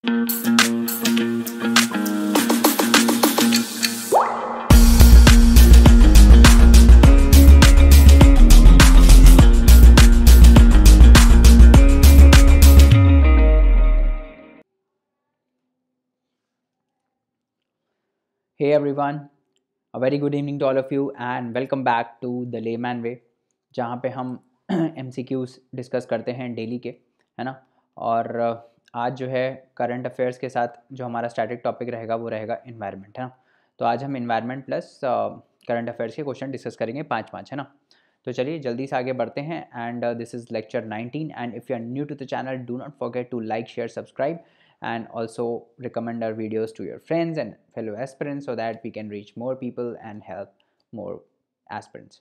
Hey everyone, a very good evening to all of you and welcome back to the Layman Way, जहाँ पे हम MCQs discuss करते हैं daily के, है ना। और आज जो है करंट अफेयर्स के साथ जो हमारा स्टैटिक टॉपिक रहेगा वो रहेगा इन्वायरमेंट, है ना। तो आज हम इन्वायरमेंट प्लस करंट अफेयर्स के क्वेश्चन डिस्कस करेंगे पाँच, है ना। तो चलिए जल्दी से आगे बढ़ते हैं and this is lecture 19 and if you are new to the channel do not forget to like, share, subscribe and also recommend our videos to your friends and fellow aspirants so that we can reach more people and help more aspirants.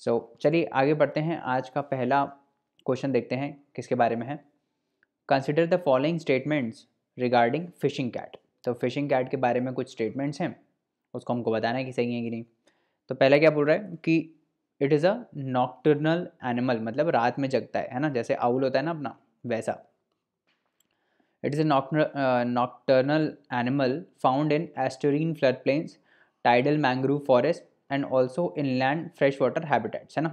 So चलिए आगे बढ़ते हैं। आज का पहला question देखते हैं किसके बारे में है। Consider the following statements regarding fishing cat. तो फिशिंग कैट के बारे में कुछ स्टेटमेंट्स हैं, उसको हमको बताना है कि सही है कि नहीं। तो पहला क्या बोल रहा है कि it is a nocturnal animal, मतलब रात में जगता है ना, जैसे आउल होता है ना अपना, वैसा। It is a nocturnal animal found in estuarine floodplains, tidal mangrove forest and also inland freshwater habitats, है ना।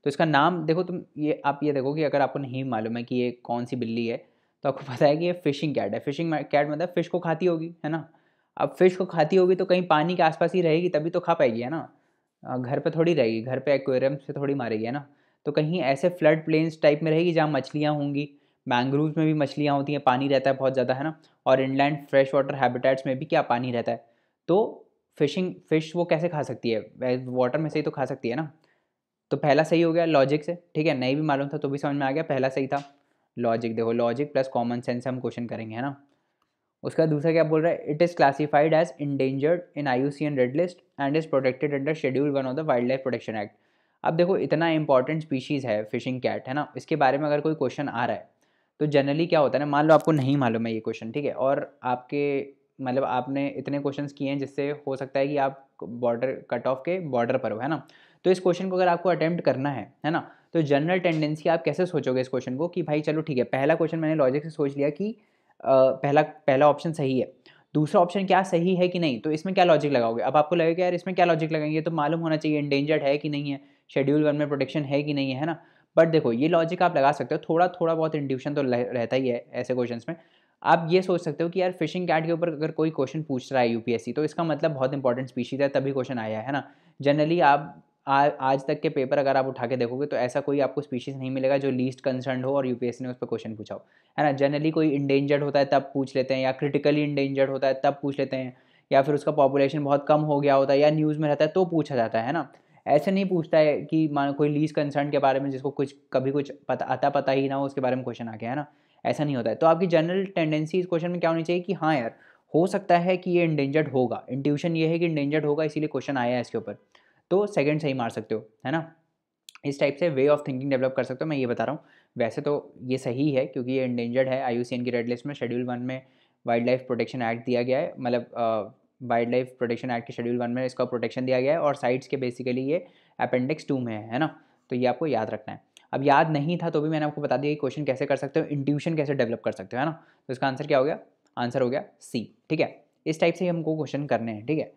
तो इसका नाम देखो तुम, ये आप ये देखो कि अगर आपको नहीं मालूम है कि ये कौन सी बिल्ली है तो आपको पता है कि ये फिशिंग कैट है। फिशिंग कैट मतलब फिश को खाती होगी, है ना। अब फिश को खाती होगी तो कहीं पानी के आसपास ही रहेगी तभी तो खा पाएगी, है ना। घर पे थोड़ी रहेगी, घर पे एक्वेरियम से थोड़ी मारेगी, है ना। तो कहीं ऐसे फ्लड प्लेन्स टाइप में रहेगी जहाँ मछलियाँ होंगी। मैंग्रोव्स में भी मछलियाँ होती हैं, पानी रहता है बहुत ज़्यादा, है ना। और इनलैंड फ्रेश वाटर हैबिटेट्स में भी क्या पानी रहता है। तो फिश वो कैसे खा सकती है, वाटर में से ही तो खा सकती है ना। तो पहला सही हो गया लॉजिक से, ठीक है। नहीं भी मालूम था तो भी समझ में आ गया, पहला सही था। लॉजिक देखो, लॉजिक प्लस कॉमन सेंस से हम क्वेश्चन करेंगे, है ना। उसका दूसरा क्या बोल रहा है, it is classified as endangered in IUCN red list and is protected under schedule 1 of the wild life protection act. अब देखो इतना इंपॉर्टेंट स्पीशीज़ है फिशिंग कैट, है ना। इसके बारे में अगर कोई क्वेश्चन आ रहा है तो जनरली क्या होता है ना, मान लो आपको नहीं मालूम है ये क्वेश्चन, ठीक है, और आपके मतलब आपने इतने क्वेश्चंस किए हैं जिससे हो सकता है कि आप बॉर्डर कट ऑफ के बॉर्डर पर हो, है ना। तो इस क्वेश्चन को अगर आपको अटेम्प्ट करना है ना, तो जनरल टेंडेंसी आप कैसे सोचोगे इस क्वेश्चन को कि भाई चलो ठीक है, पहला क्वेश्चन मैंने लॉजिक से सोच लिया कि पहला पहला ऑप्शन सही है, दूसरा ऑप्शन क्या सही है कि नहीं, तो इसमें क्या लॉजिक लगाओगे। अब आपको लगेगा यार इसमें क्या लॉजिक लगाएंगे, तो मालूम होना चाहिए इंडेंजर्ड है कि नहीं है, शेड्यूल 1 में प्रोटेक्शन है कि नहीं है ना। बट देखो ये लॉजिक आप लगा सकते हो, थोड़ा थोड़ा बहुत इंट्यूशन तो रहता ही है ऐसे क्वेश्चंस में। आप ये सोच सकते हो कि यार फिशिंग कैट के ऊपर अगर कोई क्वेश्चन पूछ रहा है UPSC तो इसका मतलब बहुत इंपॉर्टेंट स्पीशीज़ है तभी क्वेश्चन आया है ना। जनरली आप आज तक के पेपर अगर आप उठा के देखोगे तो ऐसा कोई आपको स्पीशीज़ नहीं मिलेगा जो लीस्ट कंसर्न हो और UPSC ने उस पर क्वेश्चन पूछा हो, है ना। जनरली कोई इंडेंजर्ड होता है तब पूछ लेते हैं, या क्रिटिकली इंडेंजर्ड होता है तब पूछ लेते हैं, या फिर उसका पॉपुलेशन बहुत कम हो गया होता है या न्यूज़ में रहता है तो पूछा जाता है ना। ऐसे नहीं पूछता है कि मान कोई लीज कंसर्न के बारे में जिसको कुछ कभी कुछ पता ही ना हो उसके बारे में क्वेश्चन आ गया, है ना। ऐसा नहीं होता है। तो आपकी जनरल टेंडेंसी इस क्वेश्चन में क्या होनी चाहिए कि हाँ यार हो सकता है कि ये इंडेंजर्ड होगा, इंट्यूशन ये है कि इंडेंजर्ड होगा इसीलिए क्वेश्चन आया है इसके ऊपर, तो सेकंड सही मार सकते हो, है ना। इस टाइप से वे ऑफ थिंकिंग डेवलप कर सकते हो, मैं ये बता रहा हूँ। वैसे तो ये सही है क्योंकि ये इंडेंजर्ड है, IUCN की रेड लिस्ट में शेड्यूल 1 में वाइल्ड लाइफ प्रोटेक्शन एक्ट दिया गया है, मतलब वाइल्ड लाइफ प्रोटेक्शन एक्ट के शेड्यूल 1 में इसका प्रोटेक्शन दिया गया है और साइट्स के बेसिकली ये अपेंडिक्स 2 में है ना। तो ये आपको याद रखना है। अब याद नहीं था तो भी मैंने आपको बता दिया कि क्वेश्चन कैसे कर सकते हो, इंट्यूशन कैसे डेवलप कर सकते हो, है ना। तो इसका आंसर क्या हो गया, आंसर हो गया सी, ठीक है। इस टाइप से ही हमको क्वेश्चन करने हैं, ठीक है।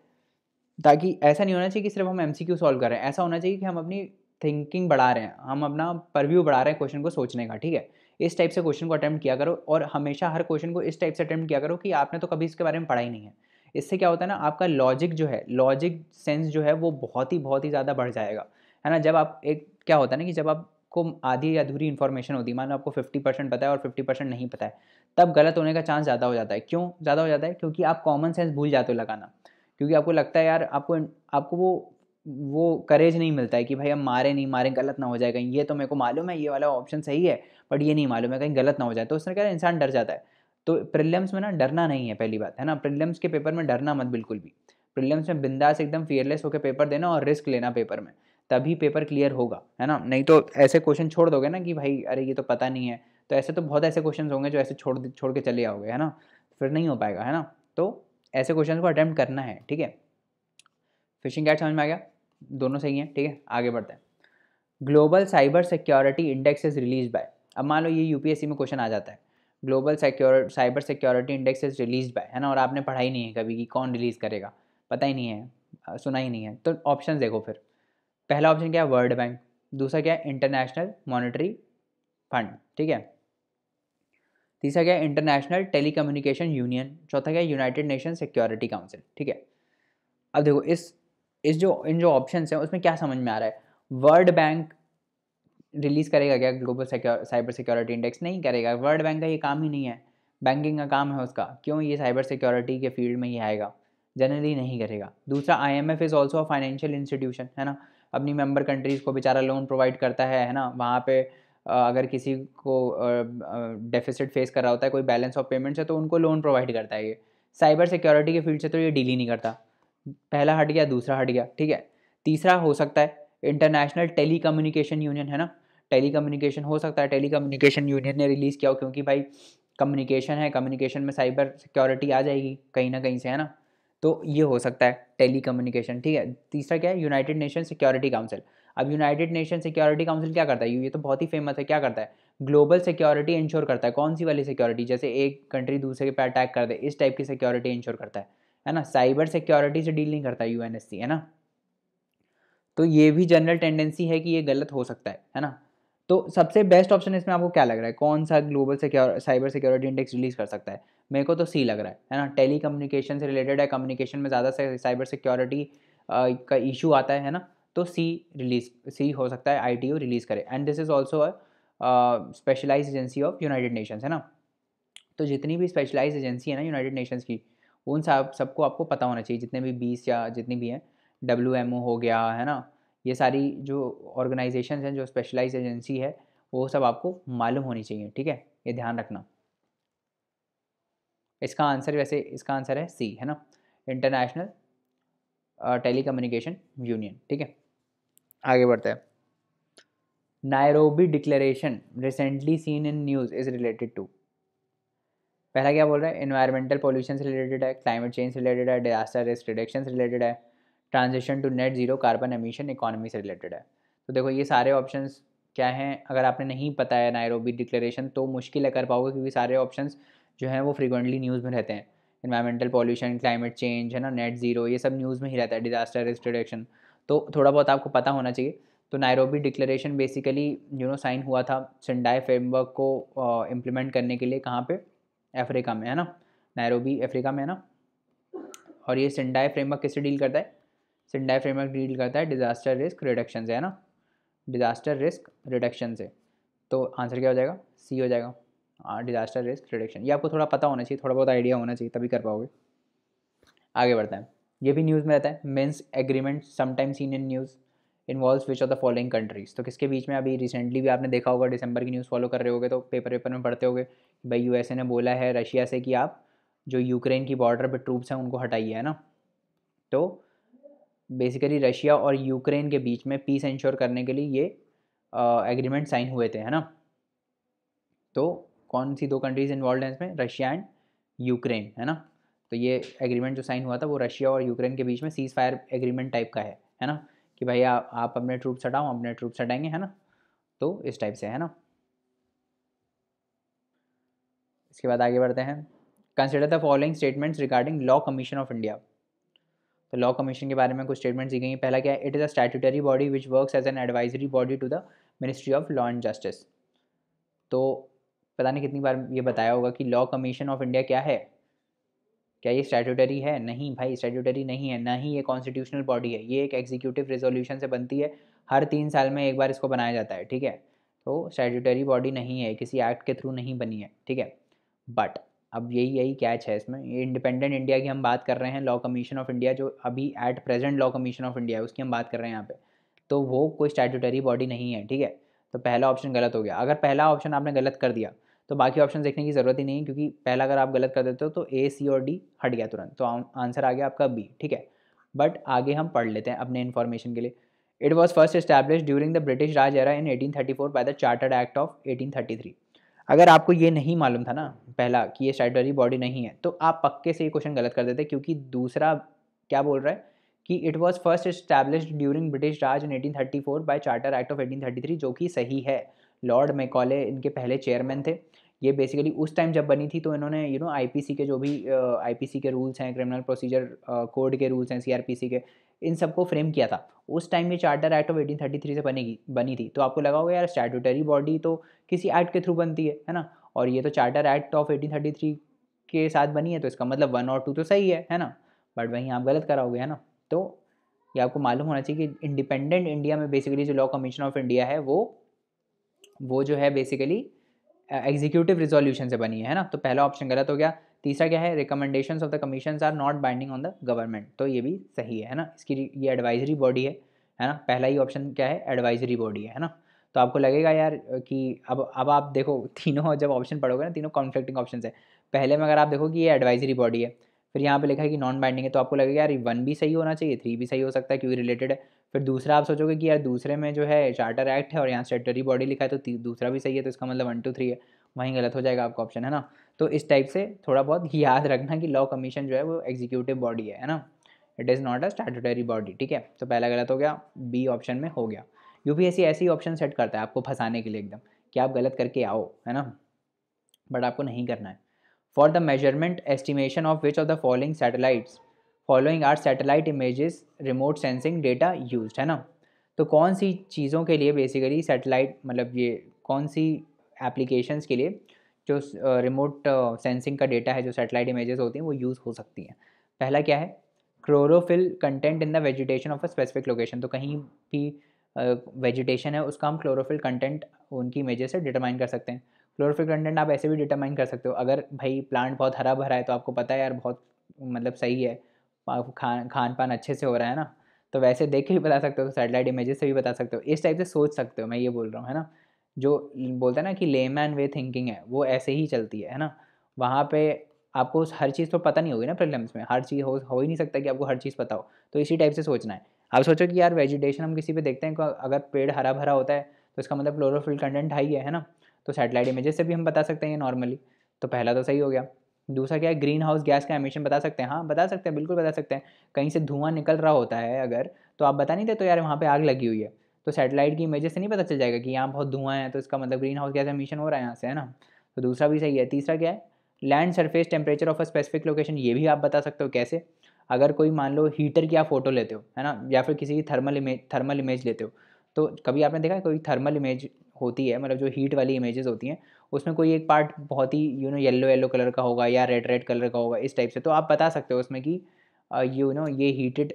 ताकि ऐसा नहीं होना चाहिए कि सिर्फ हम MCQ सॉल्व कर रहे हैं, ऐसा होना चाहिए कि हम अपनी थिंकिंग बढ़ा रहे हैं, हम अपना परव्यू बढ़ा रहे हैं क्वेश्चन को सोचने का, ठीक है। इस टाइप से क्वेश्चन को अटेम्प्ट किया करो और हमेशा हर क्वेश्चन को इस टाइप से अटेम्प्ट किया करो कि आपने तो कभी इसके बारे में पढ़ा ही नहीं है। इससे क्या होता है ना, आपका लॉजिक जो है, लॉजिक सेंस जो है वो बहुत ही ज़्यादा बढ़ जाएगा, है ना। जब आप एक क्या होता है ना कि जब आपको आधी या अधूरी इन्फॉर्मेशन होती है, मान लो आपको 50% पता है और 50% नहीं पता है, तब गलत होने का चांस ज़्यादा हो जाता है। क्यों ज़्यादा हो जाता है, क्योंकि आप कॉमन सेंस भूल जाते हो लगाना, क्योंकि आपको लगता है यार आपको आपको वो करेज नहीं मिलता है कि भाई हम मारे नहीं मारे गलत ना हो जाए कहीं, ये तो मेरे को मालूम है ये वाला ऑप्शन सही है बट ये नहीं मालूम है कहीं गलत ना हो जाए, तो उसने क्या इंसान डर जाता है। तो प्रीलिम्स में ना डरना नहीं है, पहली बात है ना, प्रीलिम्स के पेपर में डरना मत बिल्कुल भी। प्रीलिम्स में बिंदास एकदम फियरलेस होकर पेपर देना और रिस्क लेना पेपर में, तभी पेपर क्लियर होगा, है ना। नहीं तो ऐसे क्वेश्चन छोड़ दोगे ना कि भाई अरे ये तो पता नहीं है, तो ऐसे तो बहुत ऐसे क्वेश्चन होंगे जो ऐसे छोड़ के चले आओगे, है ना, फिर नहीं हो पाएगा, है ना। तो ऐसे क्वेश्चन को अटेम्प्ट करना है, ठीक है। फिशिंग कैट समझ में आ गया, दोनों सही हैं, ठीक है। आगे बढ़ते हैं। Global cyber security index is release by, अब मान लो ये UPSC में क्वेश्चन आ जाता है, global cyber security index is release by, है ना, और आपने पढ़ा ही नहीं है कभी कि कौन रिलीज़ करेगा, पता ही नहीं है, सुना ही नहीं है। तो ऑप्शन देखो फिर, पहला ऑप्शन क्या है, वर्ल्ड बैंक, दूसरा क्या है, इंटरनेशनल मॉनेटरी फंड, ठीक है, तीसरा क्या है, इंटरनेशनल टेलीकम्युनिकेशन यूनियन, चौथा क्या है, यूनाइटेड नेशन सिक्योरिटी काउंसिल, ठीक है। अब देखो इस जो इन जो ऑप्शन हैं उसमें क्या समझ में आ रहा है, वर्ल्ड बैंक रिलीज़ करेगा क्या ग्लोबल साइबर सिक्योरिटी इंडेक्स? नहीं करेगा, वर्ल्ड बैंक का ये काम ही नहीं है, बैंकिंग का काम है उसका, क्यों ये साइबर सिक्योरिटी के फील्ड में ही आएगा, जनरली नहीं करेगा। दूसरा, IMF is also a financial institution, है ना, अपनी मेंबर कंट्रीज़ को बेचारा लोन प्रोवाइड करता है ना, वहाँ पे अगर किसी को डेफिसिट फेस कर रहा होता है, कोई बैलेंस ऑफ पेमेंट्स है, तो उनको लोन प्रोवाइड करता है ये। साइबर सिक्योरिटी के फील्ड से तो ये डील ही नहीं करता। पहला हट गया, दूसरा हट गया, ठीक है। तीसरा हो सकता है इंटरनेशनल टेली कम्युनिकेशन यूनियन, है ना, टेली कम्युनिकेशन हो सकता है, टेली कम्युनिकेशन यूनियन ने रिलीज़ किया हो, क्योंकि भाई कम्युनिकेशन है, कम्युनिकेशन में साइबर सिक्योरिटी आ जाएगी कहीं ना कहीं से, है ना, तो ये हो सकता है टेली कम्युनिकेशन, ठीक है। तीसरा क्या है, यूनाइटेड नेशन सिक्योरिटी काउंसिल। अब यूनाइटेड नेशन सिक्योरिटी काउंसिल क्या करता है, ये तो बहुत ही फेमस है, क्या करता है, ग्लोबल सिक्योरिटी इंश्योर करता है। कौन सी वाली सिक्योरिटी, जैसे एक कंट्री दूसरे पे अटैक कर दे, इस टाइप की सिक्योरिटी इंश्योर करता है ना, साइबर सिक्योरिटी से डील नहीं करता यूएनएससी, है ना। तो ये भी जनरल टेंडेंसी है कि ये गलत हो सकता है ना। तो सबसे बेस्ट ऑप्शन इसमें आपको क्या लग रहा है, कौन सा global cyber security index release कर सकता है? मेरे को तो सी लग रहा है ना, टेली कम्युनिकेशन से रिलेटेड है, कम्युनिकेशन में ज़्यादा से साइबर सिक्योरिटी का इशू आता है ना, तो सी हो सकता है ITU रिलीज़ करे। And this is also a specialize agency of United Nations, है ना। तो जितनी भी स्पेशलाइज एजेंसी है ना यूनाइटेड नेशंस की, उन सबको आपको पता होना चाहिए, जितने भी 20 या जितनी भी हैं, WMO हो गया, है ना, ये सारी जो ऑर्गेनाइजेशन हैं, जो स्पेशलाइज एजेंसी है, वो सब आपको मालूम होनी चाहिए, ठीक है, ये ध्यान रखना। इसका आंसर वैसे इसका आंसर है सी, है ना, इंटरनेशनल टेली कम्युनिकेशन यूनियन, ठीक है। आगे बढ़ते हैं। Nairobi declaration recently seen in news is related to. पहला क्या बोल रहा है, इन्वायरमेंटल पॉल्यूशन से रिलेटेड है, क्लाइमेट चेंज से रिलेटेड है, डिजास्टर रिस्क रिडक्शन से रिलेटेड है, transition to net zero carbon emission economy से रिलेटेड है। तो देखो ये सारे ऑप्शंस क्या हैं, अगर आपने नहीं पता है नायरोबी डिक्लेरेशन तो मुश्किल है कर पाओगे, क्योंकि सारे ऑप्शंस जो हैं वो फ्रीक्वेंटली न्यूज़ में रहते हैं। इन्वायरमेंटल पॉल्यूशन, क्लाइमेट चेंज, है ना, नेट जीरो, ये सब न्यूज़ में ही रहता है, डिजास्टर रिस्क रिडक्शन, तो थोड़ा बहुत आपको पता होना चाहिए। तो नायरोबी डिक्लेरेशन बेसिकली साइन हुआ था सेंडाई फ्रेमवर्क को इम्प्लीमेंट करने के लिए, कहाँ पे, अफ्रीका में, है ना, नायरोबी अफ्रीका में, है ना। और ये सेंडाई फ्रेमवर्क किससे डील करता है, सेंडाई फ्रेमवर्क डील करता है डिजास्टर रिस्क रिडक्शन से, है ना, डिजास्टर रिस्क रिडक्शन से। तो आंसर क्या हो जाएगा, सी हो जाएगा, डिजास्टर रिस्क रिडक्शन। ये आपको थोड़ा पता होना चाहिए, थोड़ा बहुत आइडिया होना चाहिए, तभी कर पाओगे। आगे बढ़ते हैं। ये भी न्यूज़ में रहता है, mains agreement sometime seen in news involves which of the following countries. तो किसके बीच में, अभी रिसेंटली भी आपने देखा होगा, दिसंबर की न्यूज़ फॉलो कर रहे होगे तो पेपर वेपर में पढ़ते होगे कि भाई USA ने बोला है रशिया से कि आप जो यूक्रेन की बॉर्डर पर ट्रूप्स हैं उनको हटाइए, है ना। तो बेसिकली रशिया और यूक्रेन के बीच में पीस इंश्योर करने के लिए ये एग्रीमेंट साइन हुए थे, है ना। तो कौन सी दो कंट्रीज इन्वॉल्व हैं इसमें, रशिया एंड यूक्रेन, है ना। तो ये एग्रीमेंट जो साइन हुआ था वो रशिया और यूक्रेन के बीच में सीज़ फायर एग्रीमेंट टाइप का है ना, कि भाई आप अपने ट्रूप्स हटाओ, हम अपने ट्रूप्स हटाएंगे, है ना। तो इस टाइप से, है ना। इसके बाद आगे बढ़ते हैं। Consider the following statements regarding law commission of India. तो लॉ कमीशन के बारे में कुछ स्टेटमेंट्स दी गई हैं। पहला क्या है, it is a statutory body which works as an advisory body to the ministry of law and justice. तो पता नहीं कितनी बार ये बताया होगा कि लॉ कमीशन ऑफ इंडिया क्या है, क्या ये स्टैट्यूटरी है? नहीं भाई, स्टैट्यूटरी नहीं है, ना ही ये कॉन्स्टिट्यूशनल बॉडी है, ये एक एग्जीक्यूटिव रेजोल्यूशन से बनती है, हर 3 साल में एक बार इसको बनाया जाता है, ठीक है। तो स्टैट्यूटरी बॉडी नहीं है, किसी एक्ट के थ्रू नहीं बनी है, ठीक है। बट अब यही कैच है इसमें, ये इंडिपेंडेंट इंडिया की हम बात कर रहे हैं, लॉ कमीशन ऑफ इंडिया जो अभी at present law commission of India है उसकी हम बात कर रहे हैं यहाँ पे, तो वो कोई स्टैट्यूटरी बॉडी नहीं है, ठीक है। तो पहला ऑप्शन गलत हो गया। अगर पहला ऑप्शन आपने गलत कर दिया तो बाकी ऑप्शन देखने की ज़रूरत ही नहीं है, क्योंकि पहला अगर आप गलत कर देते हो तो A, C और D हट गया तुरंत, तो आंसर आ गया आपका B, ठीक है। बट आगे हम पढ़ लेते हैं अपने इन्फॉर्मेशन के लिए। It was first establish during the British Raj era in 1834 by the chartered act of 1833। अगर आपको ये नहीं मालूम था ना पहला कि ये स्टैट्यूटरी बॉडी नहीं है, तो आप पक्के से ये क्वेश्चन गलत कर देते, क्योंकि दूसरा क्या बोल रहा है कि it was first established during British Raj in 1834 by charter act of 1833, जो कि सही है। लॉर्ड मैकॉले इनके पहले चेयरमैन थे। ये बेसिकली उस टाइम जब बनी थी तो इन्होंने आईपीसी के जो भी आईपीसी के रूल्स हैं, क्रिमिनल प्रोसीजर कोड के रूल्स हैं, सीआरपीसी के, इन सबको फ्रेम किया था। उस टाइम ये चार्टर एक्ट ऑफ 1833 से बनी थी। तो आपको लगा होगा यार स्टैट्यूटरी बॉडी तो किसी एक्ट के थ्रू बनती है ना, और ये तो चार्टर एक्ट ऑफ 1833 के साथ बनी है, तो इसका मतलब 1 और 2 तो सही है ना। बट वहीं आप गलत कराओगे, है ना। तो ये आपको मालूम होना चाहिए कि इंडिपेंडेंट इंडिया में बेसिकली जो लॉ कमीशन ऑफ इंडिया है वो जो है बेसिकली एग्जीक्यूटिव रिजोल्यूशन से बनी है ना। तो पहला ऑप्शन गलत हो गया। तीसरा क्या है, recommendations of the commissions are not binding on the government, तो ये भी सही है ना। इसकी ये एडवाइजरी बॉडी है ना। पहला ही ऑप्शन क्या है, एडवाइजरी बॉडी है ना। तो आपको लगेगा यार कि अब आप देखो तीनों जब ऑप्शन पढ़ोगे ना, तीनों कॉन्फ्लिक्टिंग ऑप्शन है। पहले में अगर आप देखो कि ये एडवाइजरी बॉडी है, फिर यहाँ पे लिखा है कि नॉन बाइंडिंग है, तो आपको लगेगा यार 1 भी सही होना चाहिए, 3 भी सही हो सकता है क्योंकि रिलेटेड है। फिर दूसरा आप सोचोगे कि यार दूसरे में जो है चार्टर एक्ट है और यहाँ स्टैट्यूटरी बॉडी लिखा है, तो दूसरा भी सही है, तो इसका मतलब 1 2 3 है, वहीं गलत हो जाएगा आपका ऑप्शन, है ना। तो इस टाइप से थोड़ा बहुत याद रखना कि लॉ कमीशन जो है वो एग्जीक्यूटिव बॉडी है ना, it is not a statutory body, ठीक है। तो पहला गलत हो गया, बी ऑप्शन में हो गया। यूपीएससी ऐसे ही ऑप्शन सेट करता है आपको फंसाने के लिए एकदम, कि आप गलत करके आओ, है ना, बट आपको नहीं करना है। For the measurement estimation of which of the following satellites following are satellite images remote sensing data use, है ना। तो कौन सी चीज़ों के लिए बेसिकली सैटेलाइट, मतलब ये कौन सी एप्लीकेशंस के लिए जो रिमोट सेंसिंग का डेटा है, जो सैटेलाइट इमेजेस होती हैं वो यूज़ हो सकती हैं। पहला क्या है, chlorophyll content in the vegetation of a specific location. तो कहीं भी वेजिटेशन है उसका हम क्लोरोफिल कंटेंट उनकी इमेजेस से डिटरमाइन कर सकते हैं। क्लोरोफिल कंटेंट आप ऐसे भी डिटरमाइन कर सकते हो, अगर भाई प्लांट बहुत हरा भरा है तो आपको पता है यार बहुत मतलब सही है, खान पान अच्छे से हो रहा है ना, तो वैसे देख के भी बता सकते हो, तो सैटेलाइट इमेजेस से भी बता सकते हो, इस टाइप से सोच सकते हो, मैं ये बोल रहा हूँ, है ना। जो बोलता है ना कि लेमैन वे थिंकिंग है वो ऐसे ही चलती है ना। वहाँ पे आपको हर चीज़ तो पता नहीं होगी ना प्रीलिम्स में, हर चीज़ हो ही नहीं सकता कि आपको हर चीज़ पता हो, तो इसी टाइप से सोचना है। आप सोचो कि यार वेजिटेशन हम किसी पे देखते हैं, अगर पेड़ हरा भरा होता है तो इसका मतलब क्लोरोफिल कंटेंट हाई है ना। तो सैटेलाइट इमेजेस से भी हम बता सकते हैं नॉर्मली, तो पहला तो सही हो गया। दूसरा क्या है, ग्रीन हाउस गैस का एमिशन बता सकते हैं, हाँ बता सकते हैं, बिल्कुल बता सकते हैं। कहीं से धुआं निकल रहा होता है अगर, तो आप बता नहीं देते तो यार वहाँ पे आग लगी हुई है, तो सैटेलाइट की इमेजेस से नहीं पता चल जाएगा कि यहाँ बहुत धुआं है, तो इसका मतलब ग्रीन हाउस गैस एमिशन हो रहा है यहाँ से, है ना। तो दूसरा भी सही है। तीसरा क्या है, land surface temperature of a specific location, ये भी आप बता सकते हो। कैसे, अगर कोई मान लो हीटर की आप फोटो लेते हो, है ना, या फिर किसी की थर्मल इमेज लेते हो, तो कभी आपने देखा है कोई थर्मल इमेज होती है, मतलब जो हीट वाली इमेजेस होती हैं, उसमें कोई एक पार्ट बहुत ही येलो येलो कलर का होगा या रेड रेड कलर का होगा, इस टाइप से, तो आप बता सकते हो उसमें कि ये हीटेड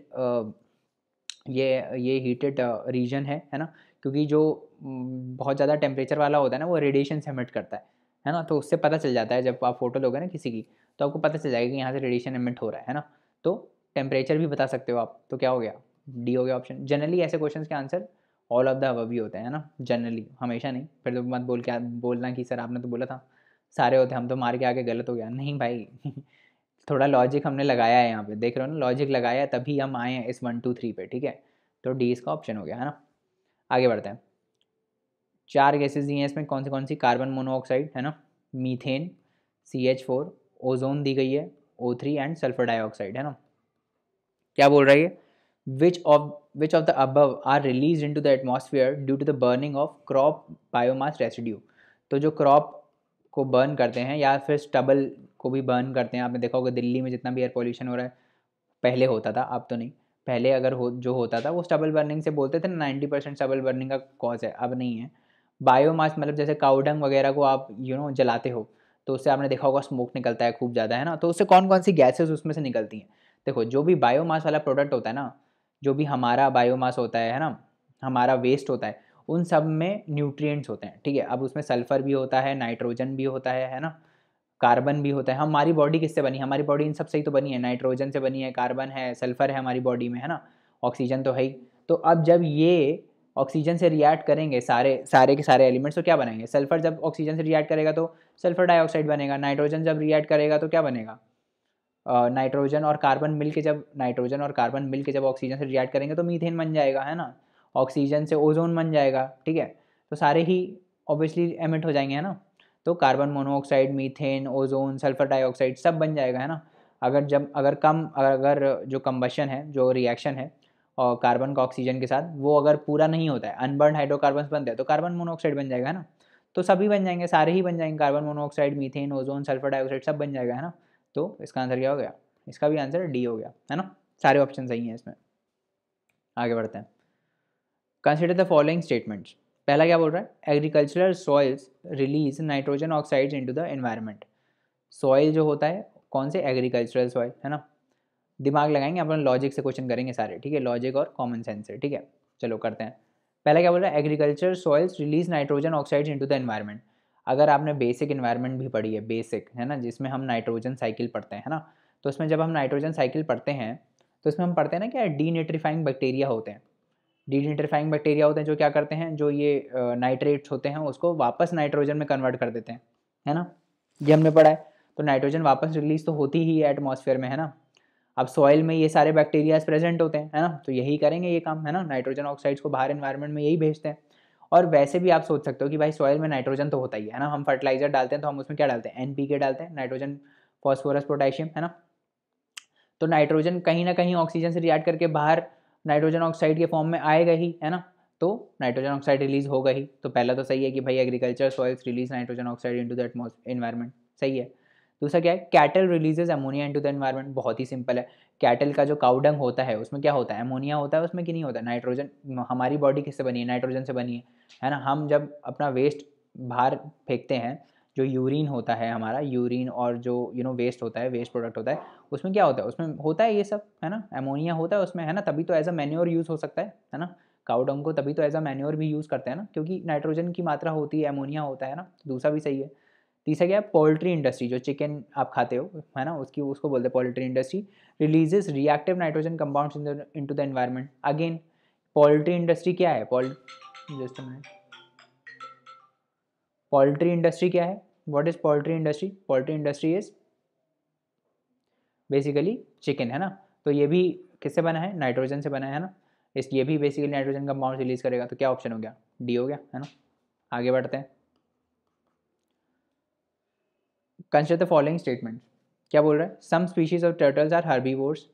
ये हीटेड रीजन है ना, क्योंकि जो बहुत ज़्यादा टेम्परेचर वाला होता है ना वो रेडिएशन से एमिट करता है ना, तो उससे पता चल जाता है जब आप फोटो लोगे ना किसी की, तो आपको पता चल जाएगा कि यहाँ से रेडिएशन एमिट हो रहा है ना। तो टेम्परेचर भी बता सकते हो आप, तो क्या हो गया, डी हो गया ऑप्शन। जनरली ऐसे क्वेश्चन के answer all of the above भी होते हैं ना, जनरली, हमेशा नहीं, फिर तो मत बोलना कि सर आपने तो बोला था सारे होते, हम तो मार के आगे गलत हो गया, नहीं भाई थोड़ा लॉजिक हमने लगाया है यहाँ पे, देख रहे हो ना, लॉजिक लगाया है तभी हम आए हैं इस 1 2 3 पे, ठीक है। तो डी इसका ऑप्शन हो गया, है ना। आगे बढ़ते हैं। 4 गैसेज दी हैं इसमें, कौन सी, कार्बन मोनोऑक्साइड, है ना, मीथेन, CH4, ओजोन दी गई है, O3 एंड सल्फर डाइऑक्साइड, है ना। क्या बोल रही है, which of the above are release into the atmosphere due to the burning of crop biomass residue. तो जो क्रॉप को बर्न करते हैं या फिर स्टबल को भी बर्न करते हैं, आपने देखा होगा दिल्ली में जितना भी एयर पोल्यूशन हो रहा है, पहले होता था, अब तो नहीं, पहले अगर जो होता था वो स्टबल बर्निंग से बोलते थे ना, 90% स्टबल बर्निंग का कॉज है, अब नहीं है। बायोमास मतलब जैसे काउडंग वगैरह को आप जलाते हो, तो उससे आपने देखा होगा स्मोक निकलता है खूब ज़्यादा, है ना। तो उससे कौन कौन सी गैसेज उसमें से निकलती हैं, देखो जो भी बायोमास वाला प्रोडक्ट होता है ना, जो भी हमारा बायोमास होता है ना, हमारा वेस्ट होता है, उन सब में न्यूट्रिएंट्स होते हैं, ठीक है। अब उसमें सल्फर भी होता है, नाइट्रोजन भी होता है ना, कार्बन भी होता है। हमारी बॉडी किससे बनी, हमारी बॉडी इन सब से ही तो बनी है, नाइट्रोजन से बनी है, कार्बन है, सल्फर है हमारी बॉडी में, है ना, ऑक्सीजन तो है ही। तो अब जब ये ऑक्सीजन से रिएक्ट करेंगे सारे सारे के सारे एलिमेंट्स, तो क्या बनाएंगे, सल्फर जब ऑक्सीजन से रिएक्ट करेगा तो सल्फर डाइऑक्साइड बनेगा, नाइट्रोजन जब रिएक्ट करेगा तो क्या बनेगा, नाइट्रोजन और कार्बन मिल के जब ऑक्सीजन से रिएक्ट करेंगे तो मीथेन बन जाएगा, है ना, ऑक्सीजन से ओजोन बन जाएगा, ठीक है। तो सारे ही ऑब्वियसली एमिट हो जाएंगे, है ना। तो carbon monoxide, methane, ozone, sulphur dioxide सब बन जाएगा, है ना। अगर जो कंबशन है, जो रिएक्शन है और कार्बन का ऑक्सीजन के साथ, वो अगर पूरा नहीं होता है, अनबर्न हाइड्रोकार्बन्स बनते हैं, तो कार्बन मोनोऑक्साइड बन जाएगा, है ना। तो सभी बन जाएंगे, सारे ही बन जाएंगे, carbon monoxide, methane, ozone, sulphur dioxide सब बन जाएगा, है ना। तो इसका आंसर क्या हो गया, इसका भी आंसर डी हो गया, है ना। सारे ऑप्शन सही हैं इसमें। आगे बढ़ते हैं। Consider the following statements. पहला क्या बोल रहा है, agricultural soils release nitrogen oxides into the environment. Soil जो होता है कौन से, एग्रीकल्चरल सॉइल, है ना। दिमाग लगाएंगे अपन, लॉजिक से क्वेश्चन करेंगे सारे, ठीक है, लॉजिक और कॉमन सेंस से, ठीक है। चलो करते हैं। पहला क्या बोल रहा है, agriculture soils release nitrogen oxides into the environment. अगर आपने बेसिक एनवायरनमेंट भी पढ़ी है, बेसिक है ना, जिसमें हम नाइट्रोजन साइकिल पढ़ते हैं, है ना, तो उसमें जब हम नाइट्रोजन साइकिल पढ़ते हैं तो इसमें हम पढ़ते हैं ना क्या, डीनेट्रीफाइंग बैक्टीरिया होते हैं। डीनेट्रीफाइंग बैक्टीरिया होते हैं जो क्या करते हैं, जो ये नाइट्रेट्स होते हैं उसको वापस नाइट्रोजन में कन्वर्ट कर देते हैं, है ना। ये हमने पढ़ा है। तो नाइट्रोजन वापस रिलीज तो होती ही है एटमॉस्फेयर में, है ना। अब सॉइल में ये सारे बैक्टीरियाज प्रेजेंट होते हैं, है ना, तो यही करेंगे ये काम, है ना, नाइट्रोजन ऑक्साइड्स को बाहर एनवायरनमेंट में यही भेजते हैं। और वैसे भी आप सोच सकते हो कि भाई सॉइल में नाइट्रोजन तो होता ही है ना, हम फर्टिलाइजर डालते हैं तो हम उसमें क्या डालते हैं, एनपीके डालते हैं, नाइट्रोजन फॉस्फोरस पोटेशियम, है ना। तो नाइट्रोजन कहीं ना कहीं ऑक्सीजन से रिएक्ट करके बाहर नाइट्रोजन ऑक्साइड के फॉर्म में आएगा ही, है ना। तो नाइट्रोजन ऑक्साइड रिलीज होगा ही। तो पहला तो सही है कि भाई agriculture soils release nitrogen oxide into the environment, सही है। दूसरा क्या है, cattle releases ammonia into the environment, बहुत ही सिंपल है। कैटल का जो काउडंग होता है उसमें क्या होता है, अमोनिया होता है उसमें, कि नहीं होता है नाइट्रोजन। हमारी बॉडी किससे बनी है, नाइट्रोजन से बनी है ना। हम जब अपना वेस्ट बाहर फेंकते हैं, जो यूरिन होता है हमारा, यूरिन और जो वेस्ट होता है, वेस्ट प्रोडक्ट होता है, उसमें क्या होता है, उसमें होता है ये सब, है ना, अमोनिया होता है उसमें, है ना। तभी तो एज अ मैन्योर यूज़ हो सकता है ना। काउ डंग को तभी तो एज अ मैन्योर भी यूज़ करते हैं ना, क्योंकि नाइट्रोजन की मात्रा होती है, अमोनिया होता है ना। दूसरा भी सही है। तीसरा क्या है, पोल्ट्री इंडस्ट्री, जो चिकन आप खाते हो, है ना, उसको बोलते हैं poultry industry, releases reactive nitrogen compounds into the environment. Again poultry industry क्या है, just a minute, poultry industry क्या है, what is poultry industry, poultry industry is basically chicken, है ना। तो ये भी किससे बना है, नाइट्रोजन से बना है ना। इस ये भी बेसिकली नाइट्रोजन कंपाउंड रिलीज करेगा। तो क्या ऑप्शन हो गया, डी हो गया, है ना। आगे बढ़ते हैं। Consider the following statement. क्या बोल रहा है, some species of turtles are herbivores,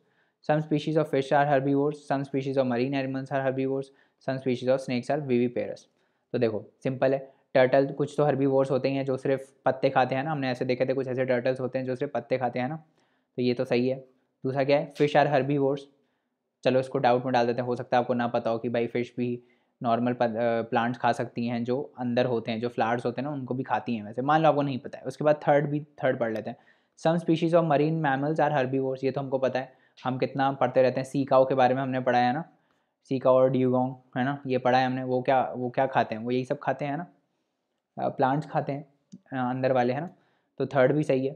some species of fish are herbivores, some species of marine animals are herbivores, some species of snakes are viviparous. तो देखो सिंपल है, टर्टल कुछ तो herbivores होते हैं जो सिर्फ पत्ते खाते हैं ना, हमने ऐसे देखे थे कुछ ऐसे टर्टल्स होते हैं जो सिर्फ पत्ते खाते हैं ना। तो ये तो सही है। दूसरा क्या है, फिश आर हर्बीवोर्स। चलो इसको डाउट में डाल देते हैं, हो सकता है आपको ना पता हो कि भाई फिश भी नॉर्मल प्लांट्स खा सकती हैं, जो अंदर होते हैं, जो फ्लावर्स होते हैं ना उनको भी खाती हैं, वैसे मान लो आपको नहीं पता है। उसके बाद थर्ड पढ़ लेते हैं। Some species of marine mammals are herbivores, ये तो हमको पता है, हम कितना पढ़ते रहते हैं। सी काऊ के बारे में हमने पढ़ा है ना, सी काऊ और ड्यूगोंग, है ना, ये पढ़ा है हमने। वो क्या खाते हैं, वो यही सब खाते हैं ना, प्लांट्स खाते हैं अंदर वाले, है ना। तो थर्ड भी सही है।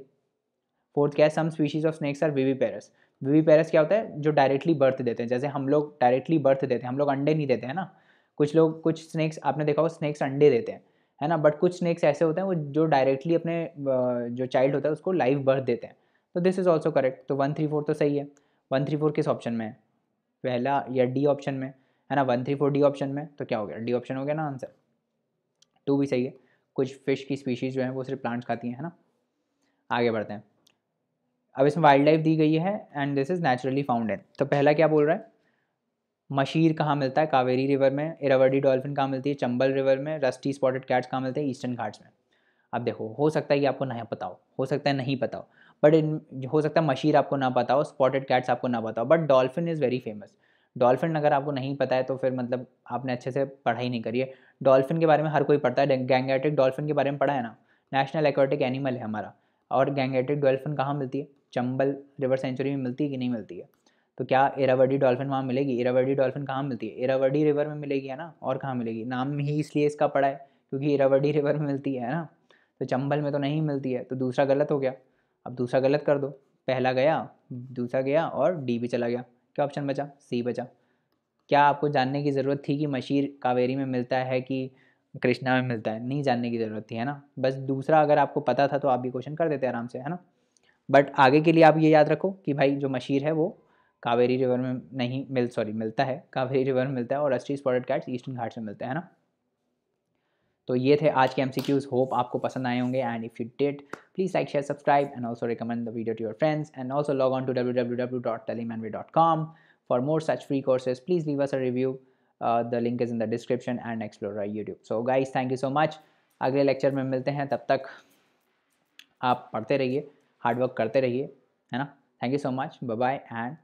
फोर्थ क्या है, some species of snakes are viviparous. Viviparous क्या होता है, जो डायरेक्टली बर्थ देते हैं, जैसे हम लोग डायरेक्टली बर्थ देते हैं, हम लोग अंडे नहीं देते हैं ना। कुछ स्नेक्स आपने देखा हो, स्नेक्स अंडे देते हैं, है ना। बट कुछ स्नेक्स ऐसे होते हैं वो जो डायरेक्टली अपने जो चाइल्ड होता है उसको लाइव बर्थ देते हैं। तो दिस इज ऑल्सो करेक्ट। तो 1, 3, 4 तो सही है। 1, 3, 4 किस ऑप्शन में है, पहला या डी ऑप्शन में, है ना। 1, 3, 4 डी ऑप्शन में, तो क्या हो गया, डी ऑप्शन हो गया ना आंसर। 2 भी सही है। कुछ फिश की स्पीशीज़ जो है वो सिर्फ प्लांट्स खाती हैं, है ना। आगे बढ़ते हैं। अब इसमें वाइल्ड लाइफ दी गई है and this is naturally found in. तो पहला क्या बोल रहा है, मशीर कहाँ मिलता है, कावेरी रिवर में। इरावदी डॉल्फिन कहाँ मिलती है, चंबल रिवर में। रस्टी स्पॉटेड कैट्स कहाँ मिलते हैं, ईस्टर्न घाट्स में। अब देखो हो सकता है कि आपको नहीं पता हो सकता है नहीं पता हो, बट इन हो सकता है मशीर आपको ना पता हो, स्पॉटेड कैट्स आपको ना पता हो, but dolphin is very famous. Dolphin अगर आपको नहीं पता है तो फिर मतलब आपने अच्छे से पढ़ाई नहीं करी है। डॉल्फिन के बारे में हर कोई पढ़ता है, गैंगेटिक डॉल्फिन के बारे में पढ़ा है ना, नेशनल एक्वाटिक एनिमल है हमारा। और गैंगेटिक डॉल्फिन कहाँ मिलती है, चंबल रिवर सेंचुरी में मिलती है कि नहीं मिलती है। तो क्या इरावदी डॉल्फिन वहाँ मिलेगी, इरावदी डॉल्फिन कहाँ मिलती है, इरावदी रिवर में मिलेगी, है ना। और कहाँ मिलेगी, नाम ही इसलिए इसका पड़ा है क्योंकि इरावदी रिवर में मिलती है ना। तो चंबल में तो नहीं मिलती है, तो दूसरा गलत हो गया। अब दूसरा गलत कर दो, पहला गया, दूसरा गया और डी भी चला गया। क्या ऑप्शन बचा, सी बचा। क्या आपको जानने की ज़रूरत थी कि मशीर कावेरी में मिलता है कि कृष्णा में मिलता है, नहीं जानने की ज़रूरत थी, है ना। बस दूसरा अगर आपको पता था तो आप भी क्वेश्चन कर देते आराम से, है ना। बट आगे के लिए आप ये याद रखो कि भाई जो मशीर है वो कावेरी रिवर में नहीं मिलता है, कावेरी रिवर में मिलता है, और rusty spotted cats eastern Ghats में मिलते हैं, है ना। तो ये थे आज के MCQs, होप आपको पसंद आए होंगे, and if you did please like share subscribe and also recommend the video to your friends, and also log on to www.telemanway.com for more such free courses. Please leave us a review. The link is in the description, and explore our YouTube. So guys, thank you so much. अगले lecture में मिलते हैं, तब तक आप पढ़ते रहिए, hard work करते रहिए, है ना। Thank you so much, bye bye and